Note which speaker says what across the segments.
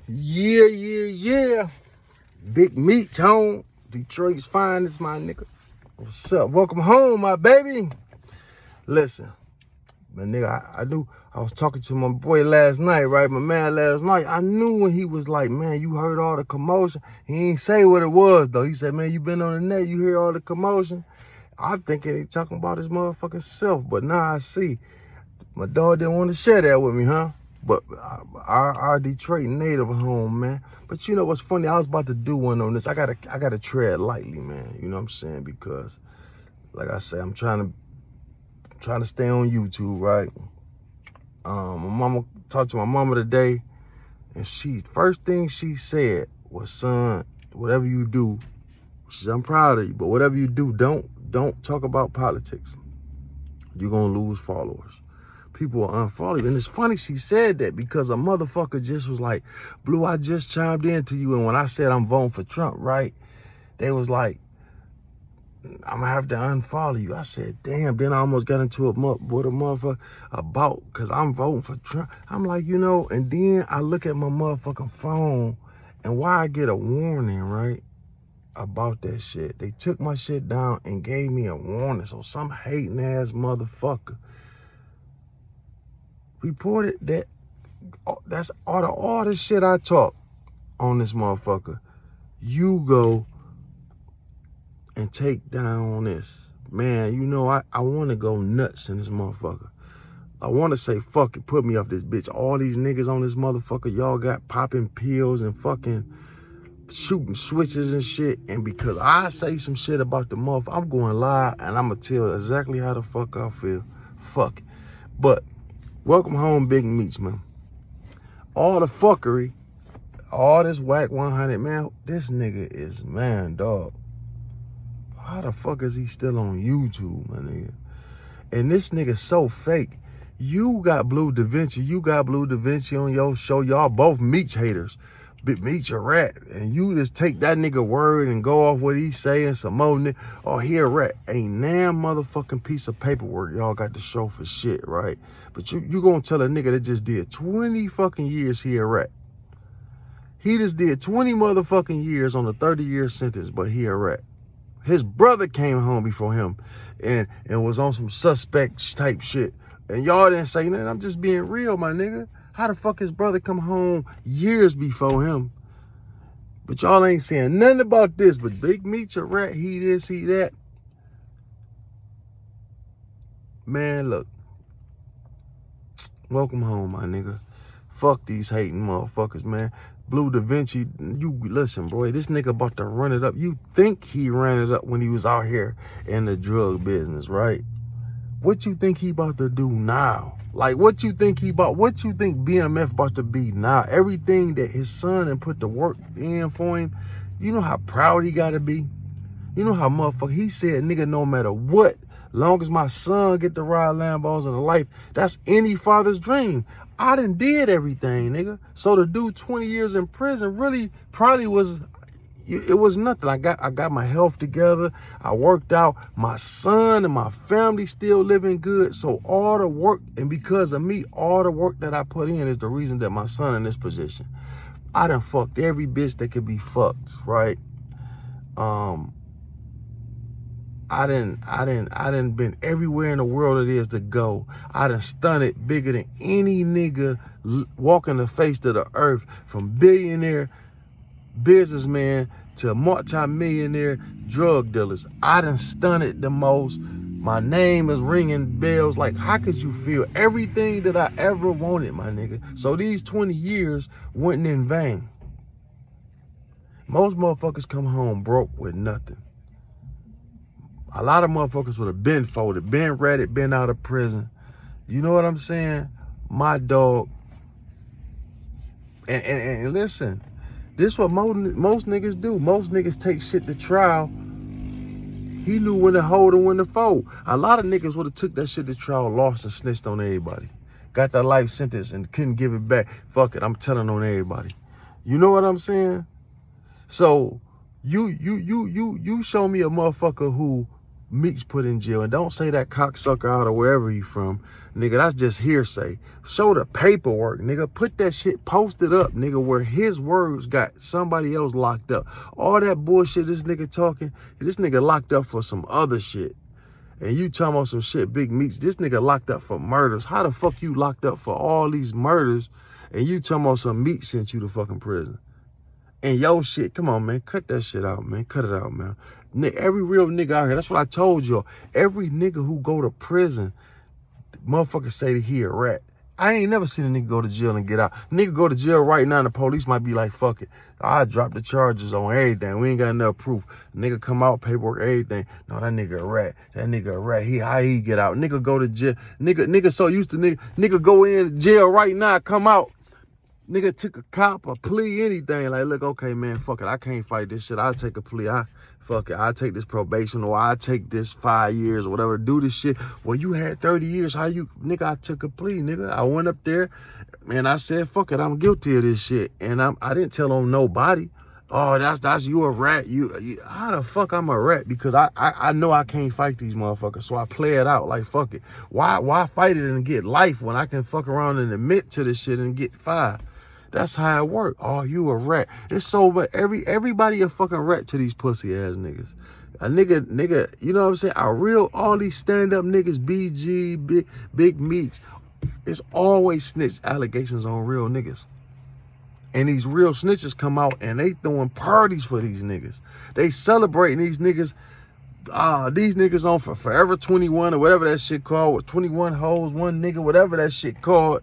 Speaker 1: Yeah. Big Meech home. Detroit's finest, my nigga. What's up? Welcome home, my baby. Listen, my nigga, I was talking to my boy last night, right? My man last night. I knew when he was like, man, you heard all the commotion. He ain't say what it was, though. He said, man, you been on the net, you hear all the commotion. I'm thinking he talking about his motherfucking self, but now I see. My dog didn't want to share that with me, huh? But our Detroit native home, man. But you know what's funny? I was about to do one on this. I gotta tread lightly, man. You know what I'm saying? Because, like I say, I'm trying to stay on YouTube, right? My mama talked to my mama today, and first thing she said was, son, whatever you do, she said, I'm proud of you, but whatever you do, don't talk about politics. You're gonna lose followers. People will unfollow you. And it's funny she said that because a motherfucker just was like, Blue, I just chimed in to you. And when I said I'm voting for Trump, right? They was like, I'm gonna have to unfollow you. I said, damn. Then I almost got into with a motherfucker about, because I'm voting for Trump. I'm like, you know, and then I look at my motherfucking phone and why I get a warning, right? About that shit. They took my shit down and gave me a warning. So some hating ass motherfucker reported that that's all the shit I talk on this motherfucker. You go and take down this. Man, you know, I want to go nuts in this motherfucker. I want to say, fuck it, put me off this bitch. All these niggas on this motherfucker, y'all got popping pills and fucking shooting switches and shit. And because I say some shit about the motherfucker, I'm going live and I'm going to tell exactly how the fuck I feel. Fuck it. But welcome home, Big Meech, man. All the fuckery, all this whack 100, man, this nigga is, man, dog. How the fuck is he still on YouTube, my nigga? And this nigga so fake. You got Blue Da Vinci. You got Blue Da Vinci on your show. Y'all both Meech haters. Big Meech a rat. And you just take that nigga word and go off what he's saying. Some more nigga. Oh, he a rat. Ain't damn motherfucking piece of paperwork y'all got to show for shit, right? But you gonna tell a nigga that just did 20 fucking years he a rat. He just did 20 motherfucking years on a 30-year sentence, but he a rat. His brother came home before him and was on some suspect type shit. And y'all didn't say nothing. I'm just being real, my nigga. How the fuck his brother come home years before him? But y'all ain't saying nothing about this. But Big Meech a rat, he this, he that. Man, look. Welcome home, my nigga. Fuck these hating motherfuckers, man. Blue Da Vinci, you listen, boy, this nigga about to run it up. You think he ran it up when he was out here in the drug business, right? What you think he about to do now? Like, what you think BMF about to be now? Everything that his son and put the work in for him, you know how proud he got to be? You know how motherfucker, he said, nigga, no matter what, long as my son get to ride Lambos in the life, that's any father's dream. I done did everything, nigga. So to do 20 years in prison really probably was, it was nothing. I got my health together. I worked out. My son and my family still living good. So all the work, and because of me, all the work that I put in is the reason that my son in this position. I done fucked every bitch that could be fucked, right? I done been everywhere in the world it is to go. I done stunted bigger than any nigga walking the face of the earth, from billionaire businessman to multi-millionaire drug dealers. I done stunted the most. My name is ringing bells. Like, how could you feel everything that I ever wanted, my nigga? So these 20 years went in vain. Most motherfuckers come home broke with nothing. A lot of motherfuckers would have been folded, been ratted, been out of prison. You know what I'm saying? My dog. And listen, this is what most niggas do. Most niggas take shit to trial. He knew when to hold and when to fold. A lot of niggas would have took that shit to trial, lost and snitched on everybody. Got that life sentence and couldn't give it back. Fuck it, I'm telling on everybody. You know what I'm saying? So you show me a motherfucker who Meech put in jail. And don't say that cocksucker out of wherever he from. Nigga, that's just hearsay. Show the paperwork, nigga. Put that shit, post it up, nigga, where his words got somebody else locked up. All that bullshit this nigga talking, this nigga locked up for some other shit. And you talking about some shit, Big Meech. This nigga locked up for murders. How the fuck you locked up for all these murders and you talking about some Meech sent you to fucking prison? And yo shit, come on, man. Cut that shit out, man. Cut it out, man. Every real nigga out here, that's what I told y'all. Every nigga who go to prison, motherfuckers say that he a rat. I ain't never seen a nigga go to jail and get out. Nigga go to jail right now and the police might be like, fuck it. I drop the charges on everything. We ain't got enough proof. Nigga come out, paperwork, everything. No, that nigga a rat. That nigga a rat. How he get out? Nigga go to jail. Nigga so used to nigga go in jail right now, come out. Nigga took a cop, a plea, anything. Like, look, okay, man, fuck it. I can't fight this shit. I'll take a plea. Fuck it. I'll take this probation or I'll take this 5 years or whatever to do this shit. Well, you had 30 years. How you, nigga, I took a plea, nigga. I went up there and I said, fuck it. I'm guilty of this shit. And I didn't tell on nobody. Oh, that's you a rat. You how the fuck I'm a rat? Because I know I can't fight these motherfuckers. So I play it out like, fuck it. Why fight it and get life when I can fuck around and admit to this shit and get 5? That's how it work. Oh, you a rat. It's so much. Everybody a fucking rat to these pussy ass niggas. A nigga, you know what I'm saying? All these stand-up niggas, BG, Big Meech, it's always snitch allegations on real niggas. And these real snitches come out and they throwing parties for these niggas. They celebrating these niggas. These niggas on for Forever 21 or whatever that shit called, with 21 hoes, one nigga, whatever that shit called.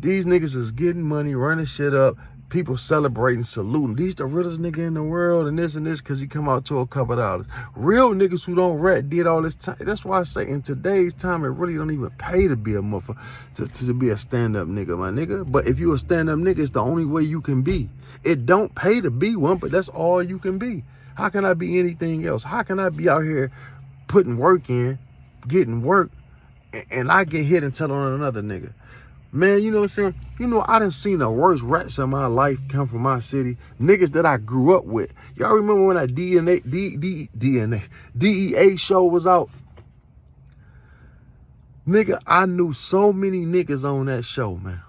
Speaker 1: These niggas is getting money, running shit up, people celebrating, saluting. These the realest nigga in the world and this because he come out to a couple dollars. Real niggas who don't rat did all this time. That's why I say in today's time, it really don't even pay to be a motherfucker, to be a stand-up nigga, my nigga. But if you a stand-up nigga, it's the only way you can be. It don't pay to be one, but that's all you can be. How can I be anything else? How can I be out here putting work in, getting work, and I get hit and tell on another nigga? Man, you know what I'm saying? You know, I done seen the worst rats in my life come from my city. Niggas that I grew up with. Y'all remember when that DEA show was out? Nigga, I knew so many niggas on that show, man.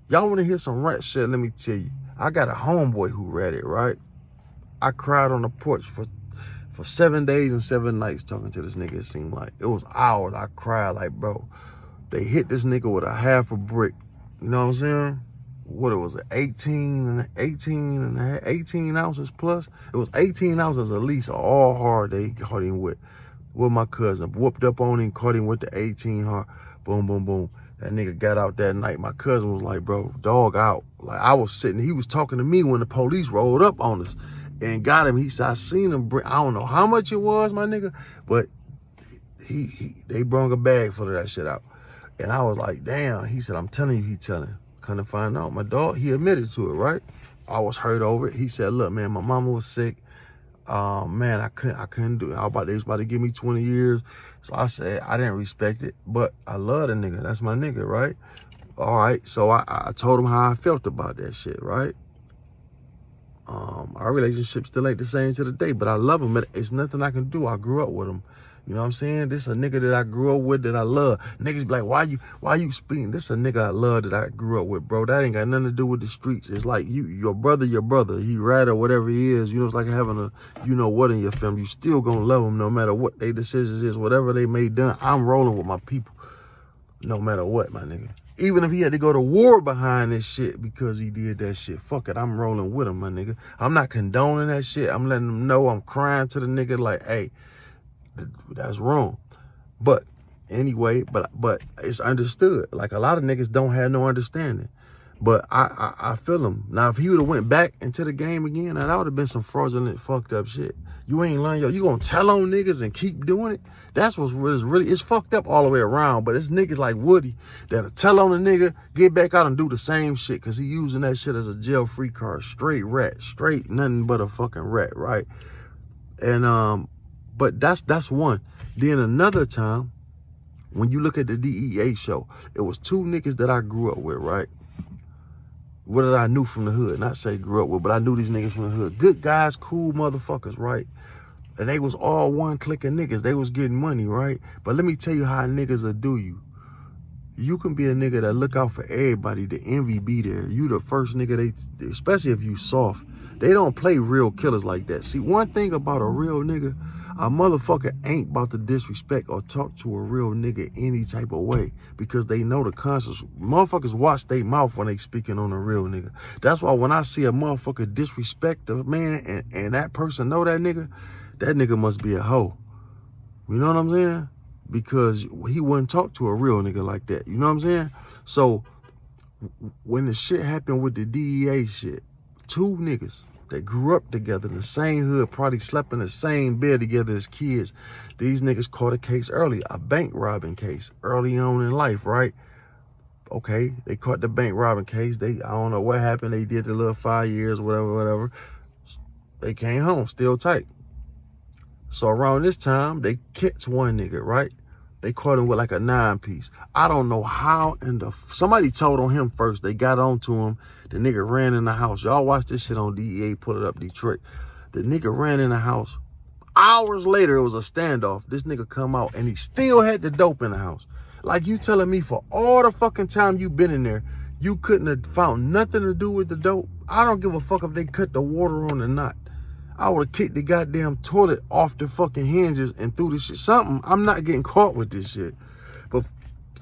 Speaker 1: Y'all want to hear some rat shit? Let me tell you. I got a homeboy who read it, right? I cried on the porch for 7 days and 7 nights talking to this nigga, it seemed like. It was hours. I cried like, bro. They hit this nigga with a half a brick. You know what I'm saying? What it was, 18 ounces plus? It was 18 ounces at least, all hard they caught him with my cousin. Whooped up on him, caught him with the 18 hard. Boom, boom, boom. That nigga got out that night. My cousin was like, bro, dog out. Like, I was sitting, he was talking to me when the police rolled up on us and got him. He said, I seen him bring, I don't know how much it was, my nigga, but they brought a bag full of that shit out. And I was like, damn. He said, I'm telling you, he telling. Couldn't find out. My dog, he admitted to it, right? I was hurt over it. He said, look, man, my mama was sick. Man, I couldn't do it. They was about to give me 20 years. So I said, I didn't respect it, but I love the nigga. That's my nigga, right? All right. So I told him how I felt about that shit, right? Our relationship still ain't the same to the day, but I love him. It's nothing I can do. I grew up with him. You know what I'm saying? This is a nigga that I grew up with that I love. Niggas be like, why you speaking? This is a nigga I love that I grew up with, bro. That ain't got nothing to do with the streets. It's like your brother. He rat or whatever he is. You know, it's like having a, you know what, in your family. You still gonna love him no matter what their decisions is, whatever they may done. I'm rolling with my people no matter what, my nigga. Even if he had to go to war behind this shit because he did that shit, fuck it, I'm rolling with him, my nigga. I'm not condoning that shit. I'm letting him know. I'm crying to the nigga like, hey, that's wrong. But anyway, but it's understood. Like, a lot of niggas don't have no understanding. But I feel him. Now, if he would have went back into the game again, that would have been some fraudulent, fucked up shit. You ain't learn, you gonna tell on niggas and keep doing it? That's what's really, it's fucked up all the way around. But it's niggas like Woody that'll tell on a nigga, get back out and do the same shit, because he using that shit as a jail-free card. Straight rat, straight nothing but a fucking rat, right? And but that's one. Then another time, when you look at the DEA show, it was 2 niggas that I grew up with, right? What did I knew from the hood? Not say grew up with, but I knew these niggas from the hood. Good guys, cool motherfuckers, right? And they was all one clique of niggas. They was getting money, right? But let me tell you how niggas will do you. You can be a nigga that look out for everybody. The envy be there. You the first nigga especially if you soft. They don't play real killers like that. See, one thing about a real nigga, a motherfucker ain't about to disrespect or talk to a real nigga any type of way because they know the conscience. Motherfuckers watch their mouth when they speaking on a real nigga. That's why when I see a motherfucker disrespect a man and that person know that nigga must be a hoe. You know what I'm saying? Because he wouldn't talk to a real nigga like that. You know what I'm saying? So when the shit happened with the DEA shit, two niggas that grew up together in the same hood, probably slept in the same bed together as kids. These niggas caught a case early, a bank robbing case early on in life, right? Okay, they caught the bank robbing case. I don't know what happened. They did the little 5 years, whatever. They came home, still tight. So around this time, they catch one nigga, right? They caught him with like a 9-piece. I don't know how somebody told on him first. They got onto him. The nigga ran in the house. Y'all watch this shit on DEA, put it up, Detroit. The nigga ran in the house. Hours later, it was a standoff. This nigga come out and he still had the dope in the house. Like you telling me for all the fucking time you been in there, you couldn't have found nothing to do with the dope? I don't give a fuck if they cut the water on or not. I would have kicked the goddamn toilet off the fucking hinges and threw this shit. Something, I'm not getting caught with this shit. But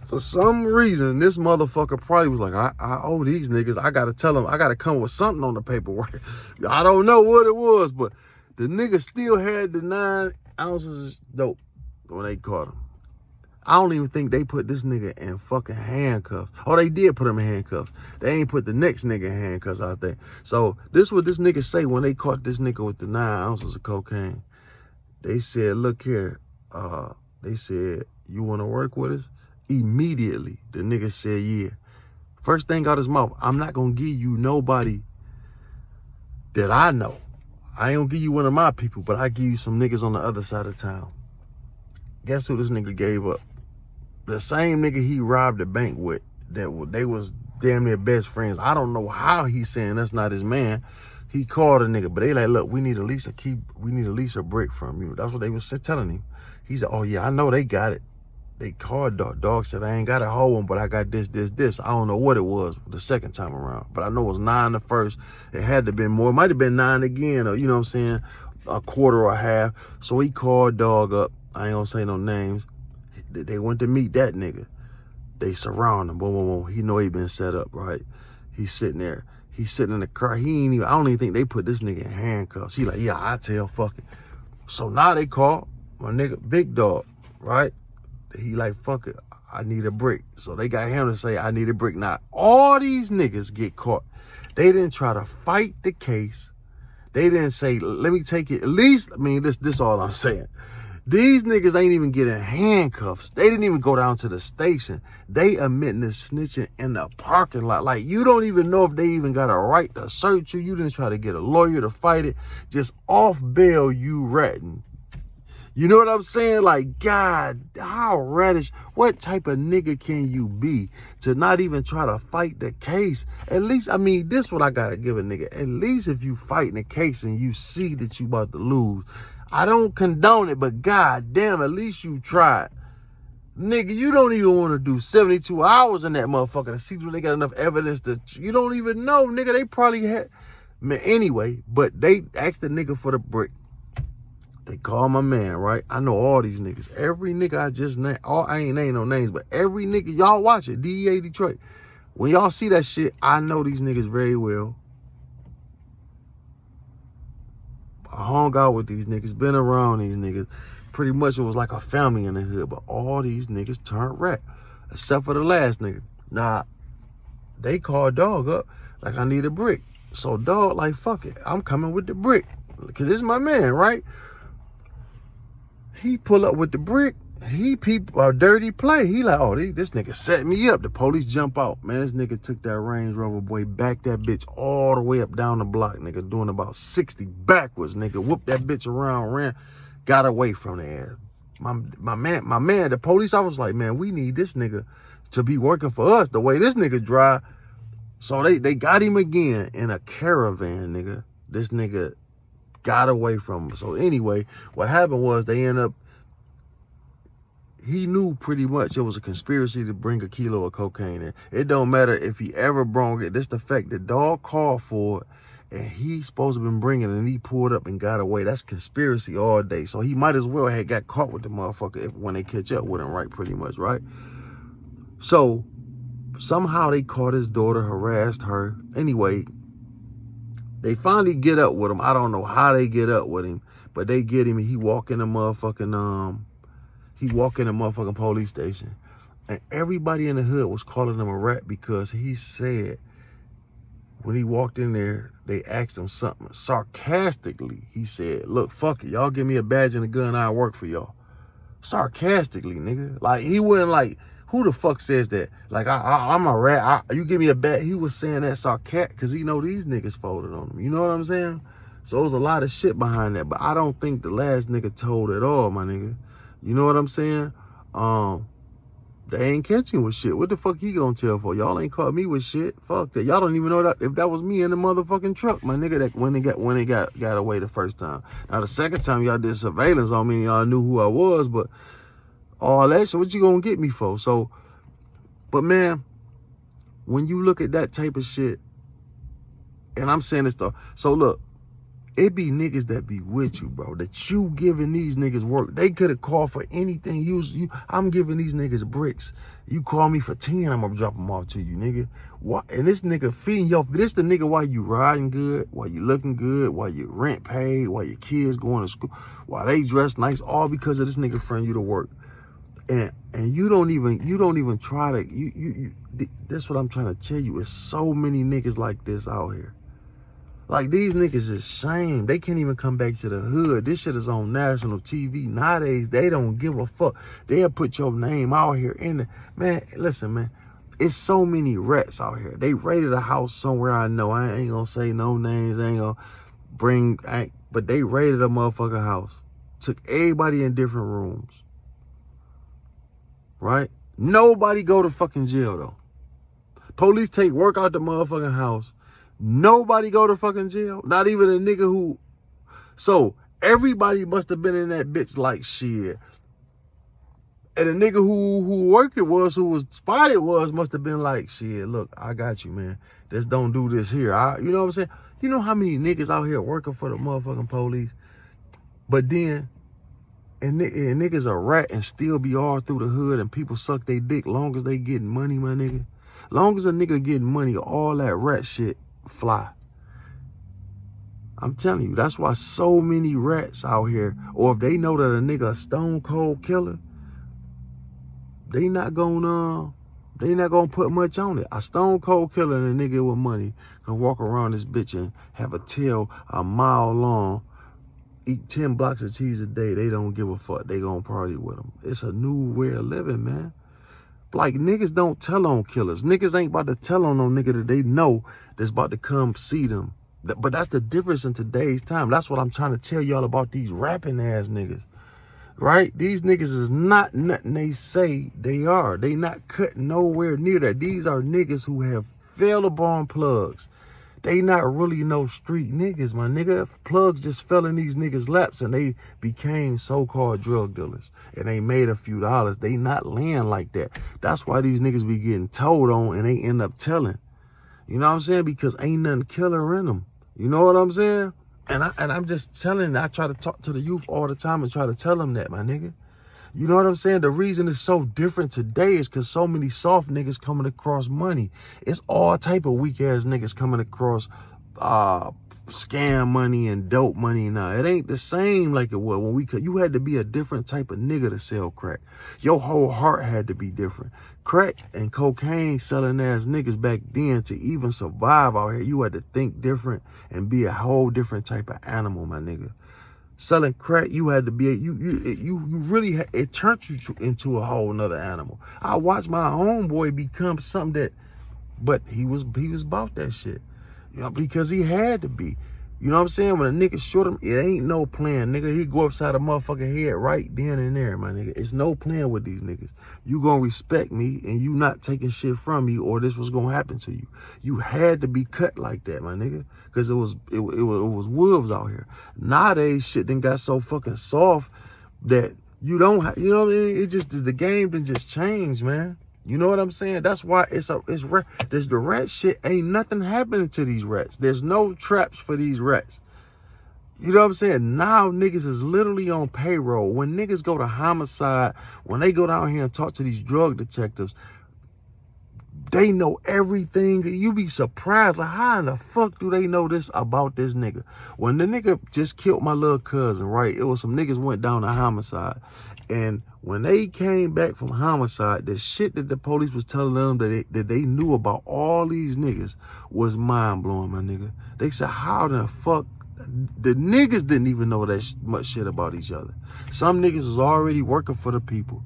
Speaker 1: for some reason, this motherfucker probably was like, I owe these niggas. I got to tell them, I got to come with something on the paperwork. I don't know what it was, but the nigga still had the 9 ounces of dope when they caught him. I don't even think they put this nigga in fucking handcuffs. Oh, they did put him in handcuffs. They ain't put the next nigga in handcuffs out there. So this what this nigga say when they caught this nigga with the 9 ounces of cocaine. They said, look here. They said, you want to work with us? Immediately, the nigga said, yeah. First thing out his mouth, I'm not going to give you nobody that I know. I ain't going to give you one of my people, but I give you some niggas on the other side of town. Guess who this nigga gave up? The same nigga he robbed the bank with, that they was damn near best friends. I don't know how he's saying that's not his man. He called a nigga, but they like, look, we need at least a brick from you. That's what they was telling him. He said, oh yeah, I know they got it. They called dog. Dog said, I ain't got a whole one, but I got this. I don't know what it was the second time around, but I know it was 9 the first. It had to have been more. It might have been 9 again, or you know what I'm saying, a quarter or a half. So he called dog up. I ain't gonna say no names. They went to meet that nigga. They surround him. Boom, boom, boom. He know he been set up, right? He's sitting there. He's sitting in the car. I don't even think they put this nigga in handcuffs. He like, yeah, I tell, fuck it. So now they call my nigga Big Dog, right? He like, fuck it, I need a brick. So they got him to say, I need a brick. Now, all these niggas get caught. They didn't try to fight the case. They didn't say, let me take it. At least, I mean, this all I'm saying. These niggas ain't even getting handcuffs. They didn't even go down to the station. They admitting to snitching in the parking lot. Like, you don't even know if they even got a right to search you. You didn't try to get a lawyer to fight it. Just off bail, you ratting. You know what I'm saying? Like, God, how radish. What type of nigga can you be to not even try to fight the case? At least, I mean, this what I got to give a nigga. At least if you fighting the case and you see that you about to lose, I don't condone it, but God damn, at least you tried. Nigga, you don't even want to do 72 hours in that motherfucker to see if they got enough evidence that you don't even know. Nigga, they probably had, man, anyway, but they asked the nigga for the brick. They call my man, right? I know all these niggas. Every nigga I just named, I ain't named no names, but every nigga, y'all watch it, DEA Detroit. When y'all see that shit, I know these niggas very well. I hung out with these niggas, been around these niggas. Pretty much it was like a family in the hood, but all these niggas turned rat, except for the last nigga. Nah, they called dog up like, I need a brick. So dog like, fuck it, I'm coming with the brick. Cause it's my man, right? He pull up with the brick. He peep a dirty play. He like, oh, this nigga set me up. The police jump out. Man, this nigga took that Range Rover, boy, backed that bitch all the way up down the block, nigga, doing about 60 backwards, nigga. Whooped that bitch around, ran, got away from the ass. My man, the police officer like, man, we need this nigga to be working for us the way this nigga drive. So they got him again in a caravan, nigga. This nigga got away from him. So anyway, what happened was they end up, he knew pretty much it was a conspiracy to bring a kilo of cocaine in. It don't matter if he ever brought it. This the fact the dog called for it, and he's supposed to have been bringing it, and he pulled up and got away. That's conspiracy all day. So he might as well have got caught with the motherfucker when they catch up with him, right? Pretty much, right? So somehow they caught his daughter, harassed her. Anyway, they finally get up with him. I don't know how they get up with him, but they get him, and he walk in the motherfucking police station. And everybody in the hood was calling him a rat because he said when he walked in there, they asked him something sarcastically. He said, look, fuck it. Y'all give me a badge and a gun, I'll work for y'all. Sarcastically, nigga. Like, he wasn't like, who the fuck says that? Like, I'm a rat. You give me a badge. He was saying that sarcastic because he know these niggas folded on him. You know what I'm saying? So there's a lot of shit behind that. But I don't think the last nigga told at all, my nigga. You know what I'm saying? They ain't catching with shit. What the fuck he gonna tell for? Y'all ain't caught me with shit. Fuck that. Y'all don't even know that if that was me in the motherfucking truck, my nigga. That when they got away the first time. Now the second time y'all did surveillance on me, y'all knew who I was, but all that shit, what you gonna get me for? So, but man, when you look at that type of shit, and I'm saying this stuff, so look. It be niggas that be with you, bro, that you giving these niggas work. They could have called for anything. I'm giving these niggas bricks. You call me for 10, I'm gonna drop them off to you, nigga. What? And this nigga feeding y'all. This the nigga while you riding good, while you looking good, while your rent paid, while your kids going to school, while they dress nice, all because of this nigga friend you to work. And you don't even try to, that's what I'm trying to tell you. It's so many niggas like this out here. Like, these niggas is shame. They can't even come back to the hood. This shit is on national TV. Nowadays, they don't give a fuck. They'll put your name out here in the... Man, listen, man. It's so many rats out here. They raided a house somewhere I know. I ain't gonna say no names. I ain't gonna bring... but they raided a motherfucking house. Took everybody in different rooms. Right? Nobody go to fucking jail, though. Police take work out the motherfucking house. Nobody go to fucking jail. Not even a nigga who... So, everybody must have been in that bitch like shit. And a nigga who worked it was, who was spotted was, must have been like, shit, look, I got you, man. Just don't do this here. You know what I'm saying? You know how many niggas out here working for the motherfucking police? But then, and niggas a rat and still be all through the hood and people suck they dick long as they getting money, my nigga. Long as a nigga getting money, all that rat shit fly. I'm telling you, that's why so many rats out here, or if they know that a nigga a stone cold killer, they not gonna put much on it. A stone cold killer and a nigga with money can walk around this bitch and have a tail a mile long, eat 10 blocks of cheese a day. They don't give a fuck. They gonna party with them. It's a new way of living, man. Like, niggas don't tell on killers. Niggas ain't about to tell on no nigga that they know that's about to come see them. But that's the difference in today's time. That's what I'm trying to tell y'all about these rapping ass niggas. Right? These niggas is not nothing they say they are. They not cut nowhere near that. These are niggas who have fell upon plugs. They not really no street niggas, my nigga. Plugs just fell in these niggas' laps and they became so-called drug dealers. And they made a few dollars. They not laying like that. That's why these niggas be getting told on and they end up telling. You know what I'm saying? Because ain't nothing killer in them. You know what I'm saying? And I'm just telling, I try to talk to the youth all the time and try to tell them that, my nigga. You know what I'm saying? The reason it's so different today is because so many soft niggas coming across money. It's all type of weak ass niggas coming across scam money and dope money now. It ain't the same like it was when you had to be a different type of nigga to sell crack. Your whole heart had to be different. Crack and cocaine selling ass niggas back then, to even survive out here, you had to think different and be a whole different type of animal, my nigga. Selling crack, you had to be you really it turned you into a whole nother animal. I watched my homeboy become something that, but he was about that shit, you know, because he had to be. You know what I'm saying? When a nigga shoot him, it ain't no plan, nigga. He go upside a motherfucking head right then and there, my nigga. It's no plan with these niggas. You gonna respect me and you not taking shit from me or this was gonna happen to you. You had to be cut like that, my nigga. Cause it was wolves out here. Nowadays, shit done got so fucking soft that you don't have, you know what I mean? It just, the game done just changed, man. You know what I'm saying? That's why there's the rat shit. Ain't nothing happening to these rats. There's no traps for these rats. You know what I'm saying? Now niggas is literally on payroll. When niggas go to homicide, when they go down here and talk to these drug detectives, they know everything. You be surprised, like, how in the fuck do they know this about this nigga? When the nigga just killed my little cousin, right? It was some niggas went down to homicide. And when they came back from homicide, the shit that the police was telling them that they knew about all these niggas was mind-blowing, my nigga. They said, how the fuck? The niggas didn't even know that much shit about each other. Some niggas was already working for the people.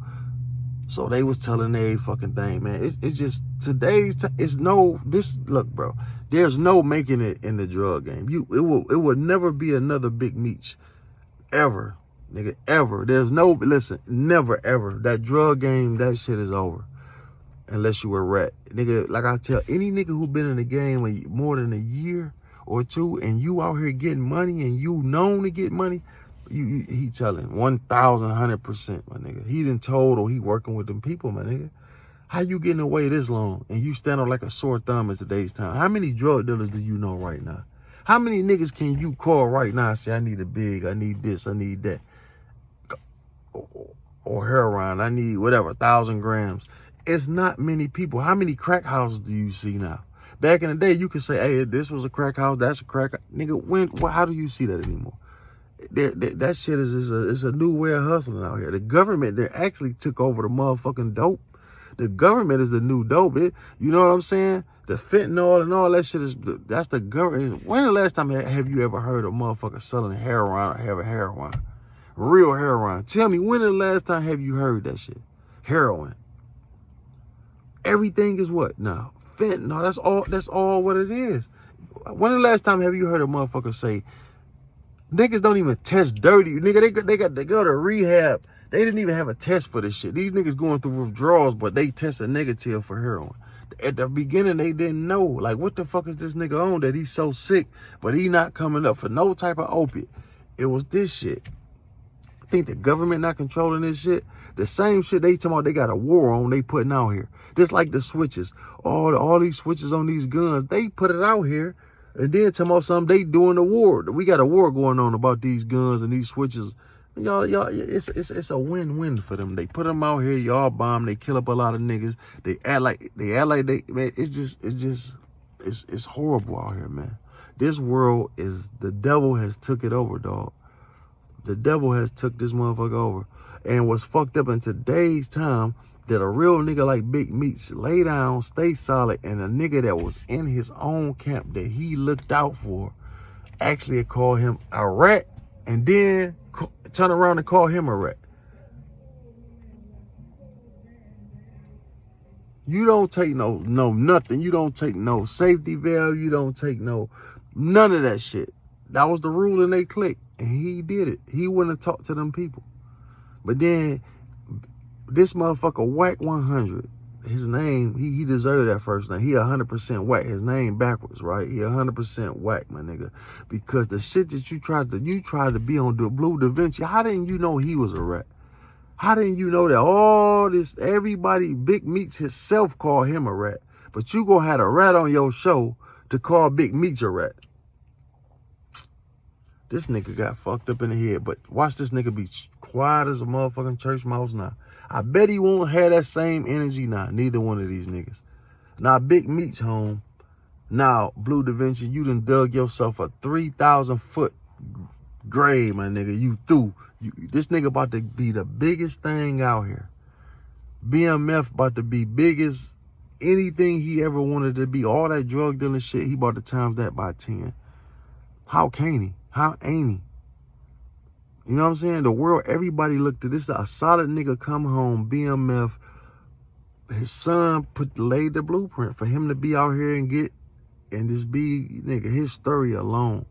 Speaker 1: So they was telling every fucking thing, man. It's just, today's time, look, bro, there's no making it in the drug game. It will never be another Big Meech, ever, nigga, ever. There's no, listen, never, ever. That drug game, that shit is over. Unless you a rat. Nigga, like I tell any nigga who been in the game more than a year or two and you out here getting money and you known to get money, he telling 1,100%, my nigga. He done told or he working with them people, my nigga. How you getting away this long and you stand on like a sore thumb in today's time? How many drug dealers do you know right now? How many niggas can you call right now and say, I need a big, I need this, I need that? Or heroin, I need whatever, 1,000 grams. It's not many people. How many crack houses do you see now? Back in the day, you could say, hey, this was a crack house, that's a crack. Nigga, how do you see that anymore? That shit is a new way of hustling out here. The government, they actually took over the motherfucking dope. The government is the new dope. You know what I'm saying? The fentanyl and all that shit that's the government. When the last time have you ever heard a motherfucker selling heroin or having heroin? Real heroin. Tell me, when the last time have you heard that shit? Heroin. Everything is what now? Fentanyl. That's all what it is. When the last time have you heard a motherfucker say, niggas don't even test dirty. Nigga, they go to rehab. They didn't even have a test for this shit. These niggas going through withdrawals, but they tested negative for heroin. At the beginning, they didn't know. Like, what the fuck is this nigga on that he's so sick, but he not coming up for no type of opiate? It was this shit. I think the government not controlling this shit. The same shit they talking about they got a war on, they putting out here. Just like the switches. All these switches on these guns, they put it out here. And then talking about something, they doing the war. We got a war going on about these guns and these switches. Y'all, it's a win-win for them. They put them out here, y'all bomb, they kill up a lot of niggas. They act like they, man, it's horrible out here, man. This world the devil has took it over, dog. The devil has took this motherfucker over. And what's fucked up in today's time, that a real nigga like Big Meech lay down, stay solid, and a nigga that was in his own camp that he looked out for actually call him a rat and then turn around and call him a rat. You don't take no nothing. You don't take no safety valve. You don't take none of that shit. That was the rule in they clique, and he did it. He wouldn't have talked to them people. But then this motherfucker Whack 100, his name, he deserved that first name. He 100% whack. His name backwards, right? He 100% whack, my nigga. Because the shit that you tried to be on the Blue Da Vinci, how didn't you know he was a rat? How didn't you know that all this, everybody, Big Meech himself called him a rat, but you gonna have a rat on your show to call Big Meech a rat? This nigga got fucked up in the head, but watch this nigga be quiet as a motherfucking church mouse now. I bet he won't have that same energy now. Neither one of these niggas. Now, Big Meech home. Now, Blue Da Vinci, you done dug yourself a 3,000 foot grave, my nigga. You through. This nigga about to be the biggest thing out here. BMF about to be biggest anything he ever wanted to be. All that drug dealing shit, he about to times that by 10. How can he? How ain't he? You know what I'm saying? The world, everybody looked at this. A solid nigga come home, BMF. His son laid the blueprint for him to be out here and just be, nigga, his story alone.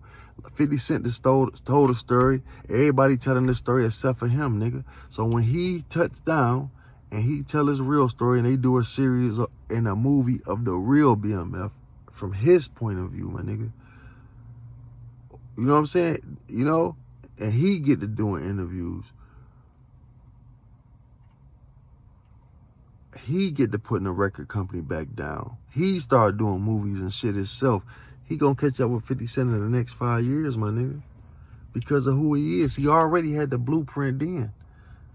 Speaker 1: 50 Cent just told a story. Everybody telling the story except for him, nigga. So when he touched down and he tell his real story and they do a series in a movie of the real BMF from his point of view, my nigga. You know what I'm saying? You know? And he get to doing interviews. He get to putting a record company back down. He started doing movies and shit himself. He gonna catch up with 50 Cent in the next 5 years, my nigga. Because of who he is. He already had the blueprint then.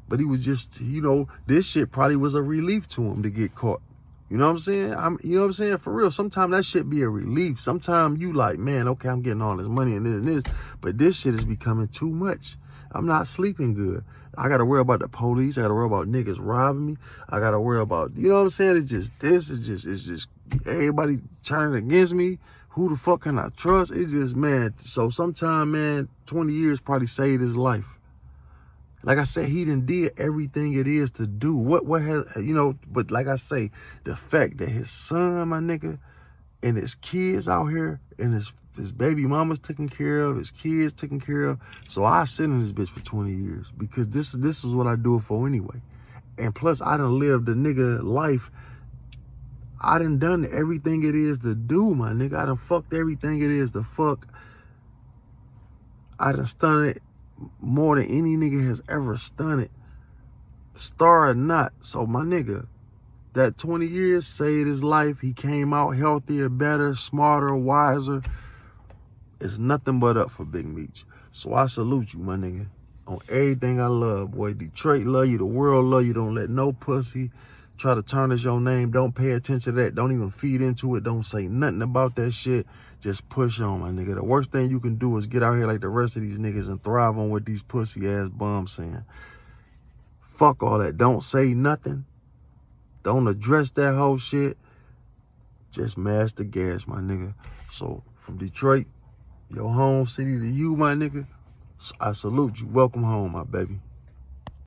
Speaker 1: But he was just, you know, this shit probably was a relief to him to get caught. You know what I'm saying? You know what I'm saying? For real, sometimes that shit be a relief. Sometimes you like, man, okay, I'm getting all this money and this. But this shit is becoming too much. I'm not sleeping good. I got to worry about the police. I got to worry about niggas robbing me. I got to worry about, you know what I'm saying? It's just everybody turning against me. Who the fuck can I trust? It's just, man. So sometime, man, 20 years probably saved his life. Like I said, he done did everything it is to do. What has, you know, but like I say, the fact that his son, my nigga, and his kids out here, and his baby mama's taken care of, his kids taken care of. So I sit in this bitch for 20 years because this is what I do it for anyway. And plus, I done lived the nigga life. I done everything it is to do, my nigga. I done fucked everything it is to fuck. I done stunned it more than any nigga has ever stunned, star or not. So my nigga, that 20 years saved his life. He came out healthier, better, smarter, wiser. It's nothing but up for Big Meech. So I salute you, my nigga, on everything I love, boy. Detroit love you, the world love you. Don't let no pussy try to tarnish your name. Don't pay attention to that. Don't even feed into it. Don't say nothing about that shit. Just push on, my nigga. The worst thing you can do is get out here like the rest of these niggas and thrive on what these pussy ass bums saying. Fuck all that. Don't say nothing. Don't address that whole shit. Just mash the gas, my nigga. So from Detroit, your home city, to you, my nigga, I salute you. Welcome home, my baby.